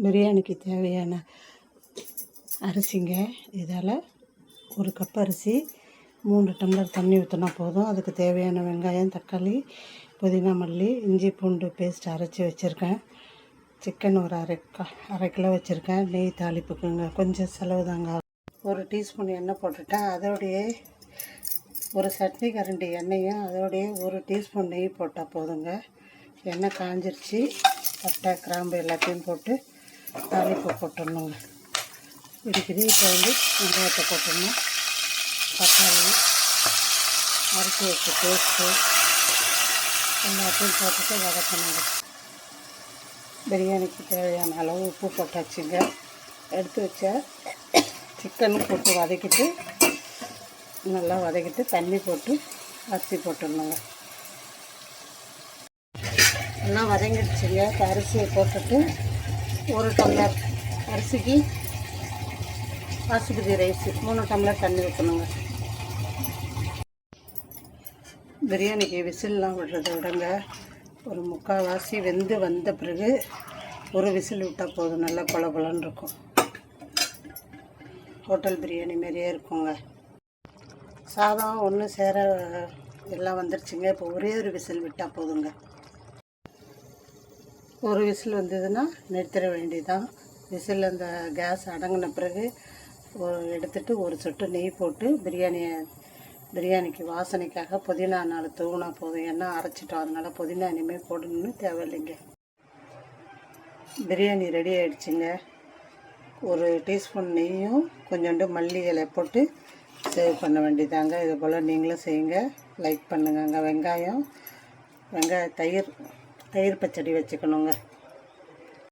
பிரியாணிக்கு தேவையான அரிசிங்க. இதால் 1 கப் அரிசி 3 டம்ளர் தண்ணி ஊற்றினா போதும். அதுக்கு தேவையான வெங்காயம், தக்காளி, புதினா, மல்லி, இஞ்சி பூண்டு பேஸ்ட் அரைச்சி வச்சுருக்கேன். சிக்கன் ஒரு அரை கிலோ வச்சுருக்கேன். நெய் தாளிப்புக்குங்க, கொஞ்சம் செலவு தாங்க. 1 டீஸ்பூன் எண்ணெய் போட்டுட்டேன். அதோடையே ஒரு சட்னி கரண்டி எண்ணெயும் அதோடையே 1 டீஸ்பூன் நெய் போட்டால் போதுங்க. எண்ணெய் காஞ்சிருச்சு. பட்டை, கிராம்பு எல்லாத்தையும் போட்டு தாளிப்பு போட்டுடணுங்க. இருக்குது. இப்போ வெங்காயத்தை போட்டுடணும். தக்காளி, அரைச்சி வச்ச பேஸ்ட்டு எல்லாத்தையும் போட்டுட்டு வதக்கணுங்க. பிரியாணிக்கு தேவையான அளவு உப்பு போட்டாச்சுங்க. எடுத்து வச்ச சிக்கனும் போட்டு வதக்கிட்டு நல்லா வதக்கிட்டு தண்ணி போட்டு அரிசி போட்டுடணுங்க. எல்லாம் வதங்கிடுச்சுங்க. அரிசியை போட்டுட்டு 1 டம்ளர் அரிசிக்கு பாசுமதி ரைஸ் 3 டம்ளர் தண்ணி ஊற்றணுங்க. பிரியாணிக்கு விசில்லாம் விடுறத விடங்க, ஒரு 3/4 வாசி வெந்து வந்த பிறகு 1 விசில் விட்டால் போதும். நல்லா கொல கொலன்னு இருக்கும். ஹோட்டல் பிரியாணி மாதிரியே இருக்குங்க. சாதம் ஒன்று சேர எல்லாம் வந்துருச்சுங்க. இப்போ ஒரே ஒரு விசில் விட்டால் போதுங்க. 1 விசில் வந்ததுன்னா நிறுத்திட வேண்டியதுதான். விசில் அந்த கேஸ் அடங்கின பிறகு எடுத்துகிட்டு 1 சொட்டு நெய் போட்டு பிரியாணிக்கு வாசனைக்காக புதினா 4 தூவினா போதும். ஏன்னா அரைச்சிட்டோம், அதனால் புதினா இனிமேல் போடணும்னு தேவையில்லைங்க. பிரியாணி ரெடி ஆகிடுச்சுங்க. 1 டீஸ்பூன் நெய்யும் கொஞ்சோண்டு மல்லி இலை போட்டு சேவ் பண்ண வேண்டியதாங்க. இது போல் நீங்களும் செய்யுங்க. லைக் பண்ணுங்க. வெங்காயம் தயிர் பச்சடி வச்சுக்கணுங்க.